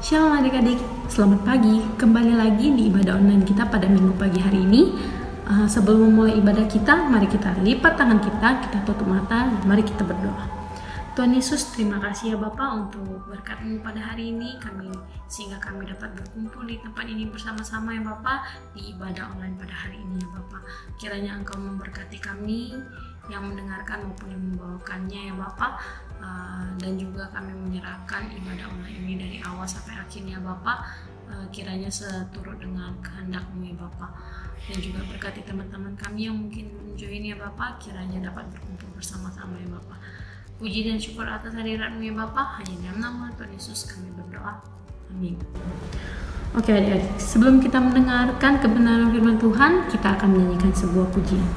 Shalom adik-adik, selamat pagi. Kembali lagi di ibadah online kita pada minggu pagi hari ini. Sebelum memulai ibadah kita, mari kita lipat tangan kita tutup mata, dan mari kita berdoa. Tuhan Yesus, terima kasih ya Bapa untuk berkat-Mu pada hari ini, sehingga kami dapat berkumpul di tempat ini bersama-sama ya Bapa, di ibadah online pada hari ini ya Bapa. Kiranya Engkau memberkati kami yang mendengarkan maupun yang membawakannya ya Bapa. Dan juga kami menyerahkan ibadah online ini dari awal sampai akhirnya Bapak, kiranya seturut dengan kehendak-Mu ya Bapak. Dan juga berkati teman-teman kami yang mungkin join ya Bapak, kiranya dapat berkumpul bersama-sama ya Bapak. Puji dan syukur atas hadirat-Mu ya Bapak, hanya dalam nama Tuhan Yesus kami berdoa, amin. Oke adik-adik, sebelum kita mendengarkan kebenaran firman Tuhan, kita akan menyanyikan sebuah pujian.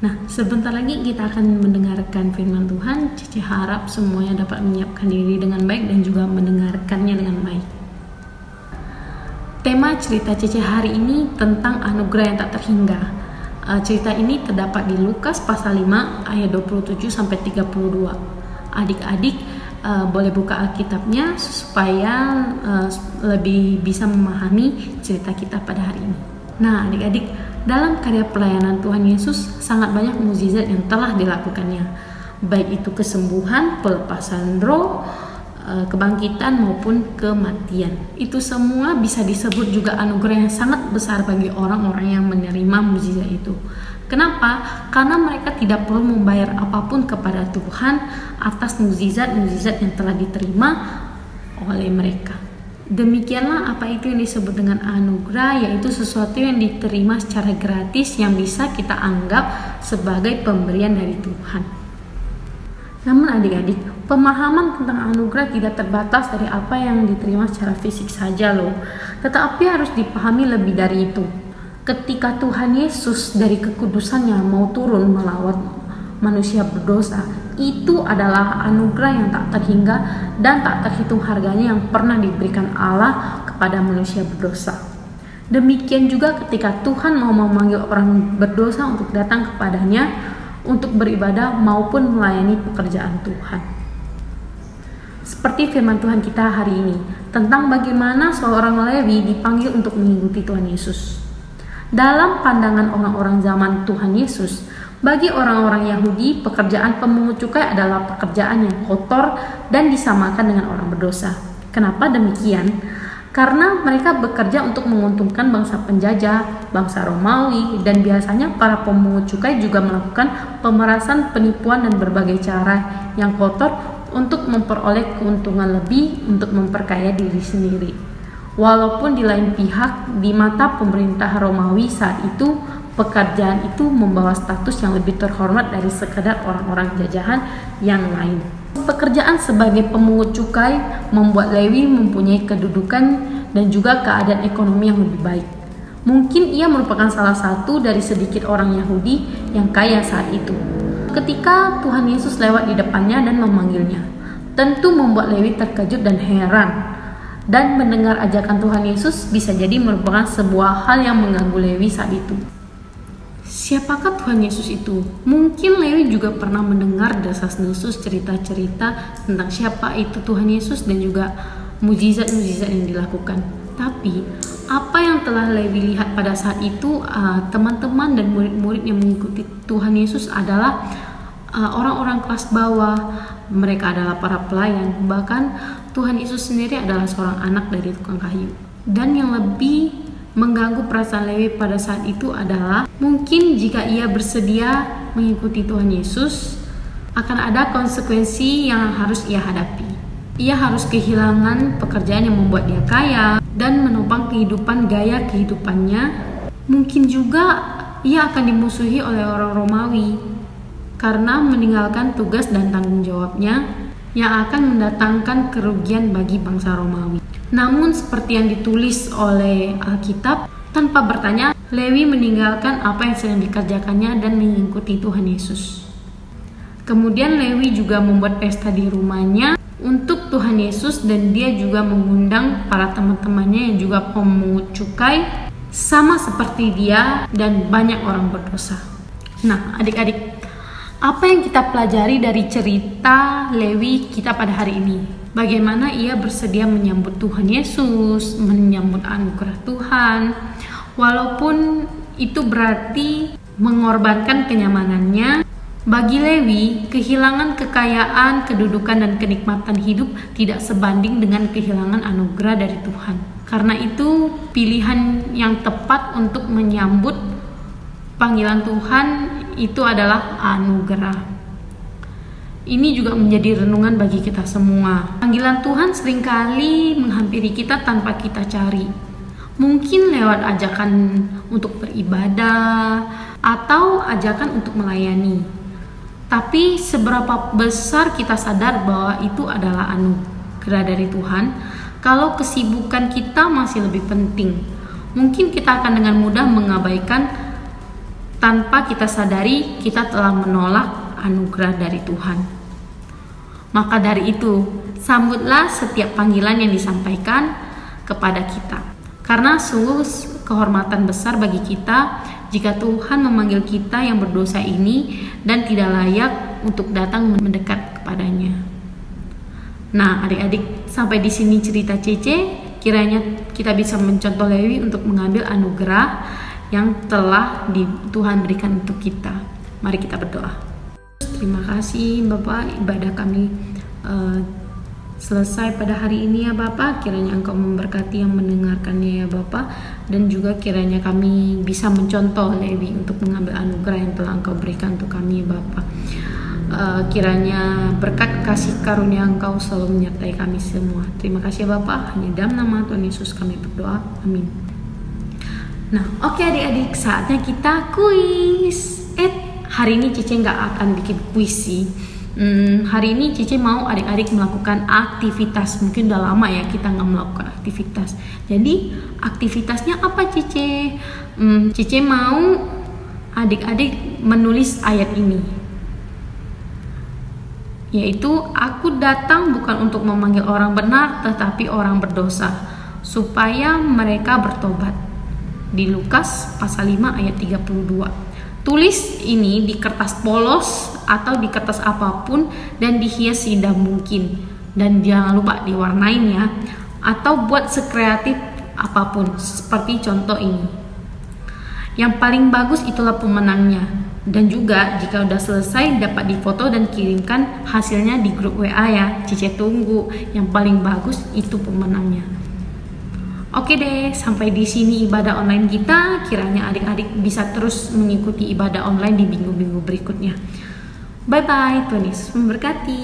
Nah, sebentar lagi kita akan mendengarkan firman Tuhan. Cici harap semuanya dapat menyiapkan diri dengan baik dan juga mendengarkannya dengan baik. Tema cerita Cici hari ini tentang anugerah yang tak terhingga. Cerita ini terdapat di Lukas pasal 5 ayat 27-32. Adik-adik boleh buka Alkitabnya supaya lebih bisa memahami cerita kita pada hari ini. Nah, adik-adik, dalam karya pelayanan Tuhan Yesus sangat banyak mukjizat yang telah dilakukannya, baik itu kesembuhan, pelepasan roh, kebangkitan maupun kematian. Itu semua bisa disebut juga anugerah yang sangat besar bagi orang-orang yang menerima mukjizat itu. Kenapa? Karena mereka tidak perlu membayar apapun kepada Tuhan atas mukjizat-mukjizat yang telah diterima oleh mereka. Demikianlah apa itu yang disebut dengan anugerah, yaitu sesuatu yang diterima secara gratis yang bisa kita anggap sebagai pemberian dari Tuhan. Namun adik-adik, pemahaman tentang anugerah tidak terbatas dari apa yang diterima secara fisik saja loh, tetapi harus dipahami lebih dari itu. Ketika Tuhan Yesus dari kekudusannya mau turun melawat manusia berdosa, itu adalah anugerah yang tak terhingga dan tak terhitung harganya yang pernah diberikan Allah kepada manusia berdosa. Demikian juga ketika Tuhan mau memanggil orang berdosa untuk datang kepadanya untuk beribadah maupun melayani pekerjaan Tuhan. Seperti firman Tuhan kita hari ini tentang bagaimana seorang Lewi dipanggil untuk mengikuti Tuhan Yesus. Dalam pandangan orang-orang zaman Tuhan Yesus, bagi orang-orang Yahudi, pekerjaan pemungut cukai adalah pekerjaan yang kotor dan disamakan dengan orang berdosa. Kenapa demikian? karena mereka bekerja untuk menguntungkan bangsa penjajah, bangsa Romawi, dan biasanya para pemungut cukai juga melakukan pemerasan, penipuan, dan berbagai cara yang kotor untuk memperoleh keuntungan lebih untuk memperkaya diri sendiri. Walaupun di lain pihak, di mata pemerintah Romawi saat itu, pekerjaan itu membawa status yang lebih terhormat dari sekadar orang-orang jajahan yang lain. Pekerjaan sebagai pemungut cukai membuat Lewi mempunyai kedudukan dan juga keadaan ekonomi yang lebih baik. Mungkin ia merupakan salah satu dari sedikit orang Yahudi yang kaya saat itu. Ketika Tuhan Yesus lewat di depannya dan memanggilnya, tentu membuat Lewi terkejut dan heran. Dan mendengar ajakan Tuhan Yesus bisa jadi merupakan sebuah hal yang mengganggu Lewi saat itu. Siapakah Tuhan Yesus itu? Mungkin Lewi juga pernah mendengar desas-desus cerita-cerita tentang siapa itu Tuhan Yesus dan juga mujizat-mujizat yang dilakukan. Tapi apa yang telah Lewi lihat pada saat itu, teman-teman dan murid-murid yang mengikuti Tuhan Yesus adalah orang-orang kelas bawah. Mereka adalah para pelayan. Bahkan Tuhan Yesus sendiri adalah seorang anak dari tukang kayu. Dan yang lebih mengganggu perasaan Lewi pada saat itu adalah mungkin jika ia bersedia mengikuti Tuhan Yesus, akan ada konsekuensi yang harus ia hadapi. Ia harus kehilangan pekerjaan yang membuat dia kaya dan menopang kehidupan gaya kehidupannya. Mungkin juga ia akan dimusuhi oleh orang Romawi karena meninggalkan tugas dan tanggung jawabnya yang akan mendatangkan kerugian bagi bangsa Romawi. Namun seperti yang ditulis oleh Alkitab, tanpa bertanya, Lewi meninggalkan apa yang sedang dikerjakannya dan mengikuti Tuhan Yesus. Kemudian Lewi juga membuat pesta di rumahnya untuk Tuhan Yesus dan dia juga mengundang para teman-temannya yang juga pemungut cukai sama seperti dia dan banyak orang berdosa. Nah, adik-adik, apa yang kita pelajari dari cerita Lewi kita pada hari ini? Bagaimana ia bersedia menyambut Tuhan Yesus, menyambut anugerah Tuhan, walaupun itu berarti mengorbankan kenyamanannya. Bagi Lewi, kehilangan kekayaan, kedudukan, dan kenikmatan hidup tidak sebanding dengan kehilangan anugerah dari Tuhan. Karena itu, pilihan yang tepat untuk menyambut panggilan Tuhan itu adalah anugerah. Ini juga menjadi renungan bagi kita semua. Panggilan Tuhan seringkali menghampiri kita tanpa kita cari. Mungkin lewat ajakan untuk beribadah atau ajakan untuk melayani. Tapi seberapa besar kita sadar bahwa itu adalah anugerah dari Tuhan? Kalau kesibukan kita masih lebih penting, mungkin kita akan dengan mudah mengabaikan tanpa kita sadari kita telah menolak anugerah dari Tuhan. Maka dari itu, sambutlah setiap panggilan yang disampaikan kepada kita. Karena sungguh kehormatan besar bagi kita jika Tuhan memanggil kita yang berdosa ini dan tidak layak untuk datang mendekat kepadanya. Nah, adik-adik, sampai di sini cerita Cece. Kiranya kita bisa mencontoh Lewi untuk mengambil anugerah yang telah Tuhan berikan untuk kita. Mari kita berdoa. Terima kasih Bapak, ibadah kami selesai pada hari ini ya Bapak. Kiranya Engkau memberkati yang mendengarkannya ya Bapak, dan juga kiranya kami bisa mencontoh Lewi untuk mengambil anugerah yang telah Engkau berikan untuk kami ya Bapak. Kiranya berkat kasih karunia Engkau selalu menyertai kami semua. Terima kasih ya Bapak, hanya dalam nama Tuhan Yesus kami berdoa, amin. Nah, oke adik-adik, saatnya kita kuis. Hari ini Cici nggak akan bikin kuis sih. Hari ini Cici mau adik-adik melakukan aktivitas. Mungkin udah lama ya kita nggak melakukan aktivitas. Jadi aktivitasnya apa Cici? Cici mau adik-adik menulis ayat ini, yaitu aku datang bukan untuk memanggil orang benar tetapi orang berdosa supaya mereka bertobat. Di Lukas pasal 5 ayat 32. Tulis ini di kertas polos atau di kertas apapun dan dihias seindah mungkin, dan jangan lupa diwarnain ya, atau buat sekreatif apapun seperti contoh ini. Yang paling bagus itulah pemenangnya, dan juga jika udah selesai dapat difoto dan kirimkan hasilnya di grup WA ya. Cici tunggu. Yang paling bagus itu pemenangnya. Oke deh, sampai di sini ibadah online kita. Kiranya adik-adik bisa terus mengikuti ibadah online di minggu-minggu berikutnya. Bye-bye, Tuhan Yesus memberkati.